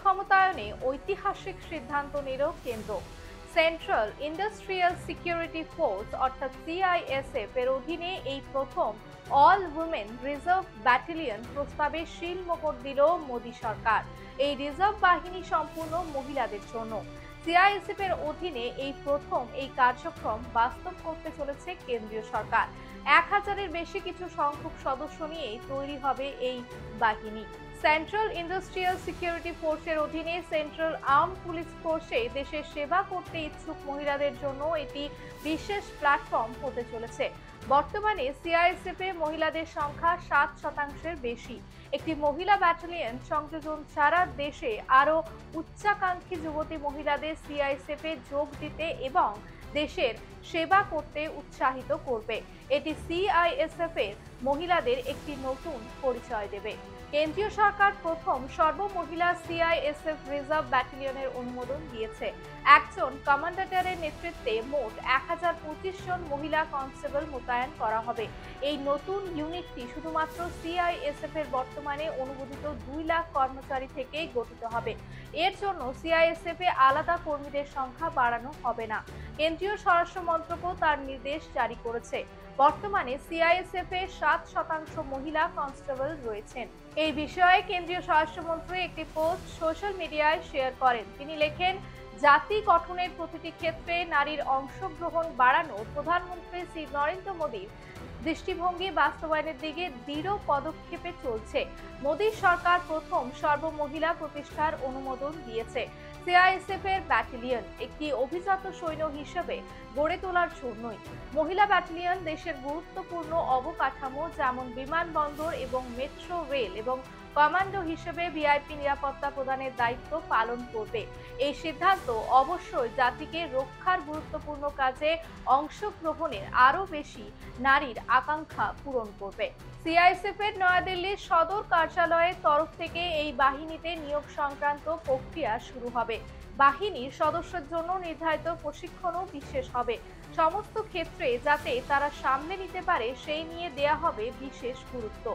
ক্ষমতায়নে ঐতিহাসিক সিদ্ধান্ত নিল কেন্দ্র। সেন্ট্রাল ইন্ডাস্ট্রিয়াল সিকিউরিটি ফোর্স অর্থাৎ সিআইএসএফ এর অধীনে এই প্রথম অল উইমেন রিজার্ভ ব্যাটালিয়ন প্রস্তাবে শিলমোহর দিল মোদী সরকার। এই রিজার্ভ বাহিনী সম্পূর্ণ মহিলাদের জন্য। সিআইএসএফ এর অধীনে এই প্রথম এই কার্যক্রম বাস্তব করতে চলেছে কেন্দ্রীয় সরকার। 1000-এর বেশি কিছু সংখ্যক সদস্য নিয়ে তৈরি হবে এই বাহিনী। সেন্ট্রাল ইন্ডাস্ট্রিয়াল সিকিউরিটি ফোর্সের অধীনে সেন্ট্রাল আর্ম পুলিশ ফোর্সে দেশের সেবা করতে ইচ্ছুক মহিলাদের জন্য এটি বিশেষ প্ল্যাটফর্ম হতে চলেছে। বর্তমানে সিআইএসএফ এ মহিলাদের সংখ্যা 7% বেশি। একটি মহিলা ব্যাটালিয়ন সংযোজন ছাড়া দেশে আরো উচ্চাকাঙ্ক্ষী যুবতী মহিলাদের সিআইএসএফ এ যোগ দিতে এবং দেশের সেবা করতে উৎসাহিত করবে। এটি সিআইএসএফ এর মহিলাদের একটি নতুন পরিচয় দেবে। কেন্দ্রীয় সরকার প্রথম সর্বমহিলা সিআইএসএফ রিজার্ভ ব্যাটালিয়নের অনুমোদন দিয়েছে। একজন কমান্ডারের নেতৃত্বে মোট 1025 জন মহিলা কনস্টেবল মোতায়েন করা হবে। এই নতুন ইউনিটটি শুধুমাত্র সিআইএসএফ এর বর্তমানে অনুমোদিত 2 লাখ কর্মচারী থেকে গঠিত হবে। এর জন্য সিআইএসএফ এ আলাদা কর্মীদের সংখ্যা বাড়ানো হবে না। কেন্দ্রীয় স্বরাষ্ট্র মন্ত্রকও তার নির্দেশ জারি করেছে। বর্তমানে সিআইএসএফ এ 7% মহিলা কনস্টেবল রয়েছেন। এই বিষয়ে কেন্দ্রীয় স্বরাষ্ট্রমন্ত্রী একটি পোস্ট সোশ্যাল মিডিয়ায় শেয়ার করেন। তিনি লেখেন, জাতি গঠনের প্রতিটি ক্ষেত্রে নারীর অংশগ্রহণ বাড়ানো প্রধানমন্ত্রী শ্রী নরেন্দ্র মোদীর দৃষ্টিভঙ্গি বাস্তবায়নের দিকে দৃঢ় পদক্ষেপে চলছে। মোদী সরকার প্রথম সর্বমহিলা প্রতিষ্ঠার অনুমোদন দিয়েছে। সিআইএসএফ এর ব্যাটালিয়ন একটি অভিজাত সৈন্য হিসেবে গড়ে তোলার জন্যই। মহিলা ব্যাটালিয়ন দেশের গুরুত্বপূর্ণ অবকাঠামো যেমন বিমানবন্দর এবং মেট্রো রেল এবং কমান্ডো হিসেবে ভিআইপি নিরাপত্তা প্রদানের দায়িত্ব পালন করবে। এই সিদ্ধান্ত অবশ্যই জাতিকে রক্ষার গুরুত্বপূর্ণ কাজে অংশগ্রহণের আরও বেশি নারীর আকাঙ্ক্ষা পূরণ করবে। সিআইএসএফ এর নয়াদিল্লির সদর কার্যালয়ের তরফ থেকে এই বাহিনীতে নিয়োগ সংক্রান্ত প্রক্রিয়া শুরু হবে। বাহিনীর সদস্যদের জন্য নির্ধারিত প্রশিক্ষণও বিশেষ হবে। সমস্ত ক্ষেত্রে যাতে তারা সামলে নিতে পারে সেই নিয়ে দেয়া হবে বিশেষ গুরুত্ব।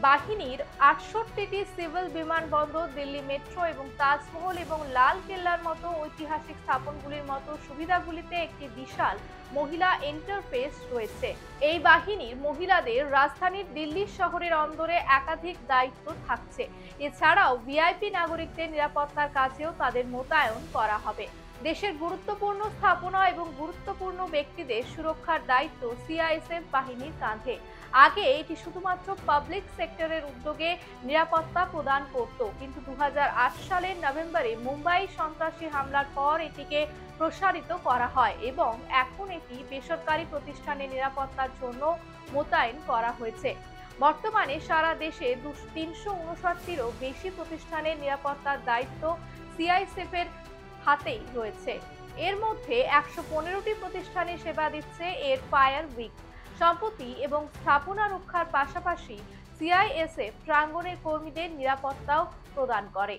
বাহিনীর 68টি সিভিল বিমানবন্দর, দিল্লি মেট্রো এবং তাজমহল এবং লাল কেল্লার মতো ঐতিহাসিক স্থাপনগুলির মতো সুবিধাগুলিতে একটি বিশাল মহিলা ইন্টারফেস রয়েছে। এই বাহিনীর মহিলাদের রাজধানীর দিল্লি শহরের অন্দরে একাধিক দায়িত্ব থাকছে। এছাড়াও ভিআইপি নাগরিকদের নিরাপত্তার কাজেও তাদের মোতায়েন করা হবে। দেশের গুরুত্বপূর্ণ স্থাপনা এবং গুরুত্বপূর্ণ ব্যক্তিদের সুরক্ষার দায়িত্ব সিআইএসএফ বাহিনীর কাঁধে। আগে এটি শুধুমাত্র পাবলিক সেক্টরের উদ্যোগে নিরাপত্তা প্রদান করত, কিন্তু 2008 সালের নভেম্বরে মুম্বাই সন্ত্রাসী হামলার পর এটিকে প্রসারিত করা হয় এবং এখন এটি বেসরকারি প্রতিষ্ঠানের নিরাপত্তার জন্য মোতায়েন করা হয়েছে। বর্তমানে সারা দেশে 359টিরও বেশি প্রতিষ্ঠানের নিরাপত্তার দায়িত্ব সিআইএসএফ এর হাতেই রয়েছে। এর মধ্যে 115টি প্রতিষ্ঠানে সেবা দিচ্ছে এর ফায়ার উইং। সম্পত্তি এবং স্থাপনা রক্ষার পাশাপাশি সিআইএসএফ প্রাঙ্গণের কর্মীদের নিরাপত্তাও প্রদান করে।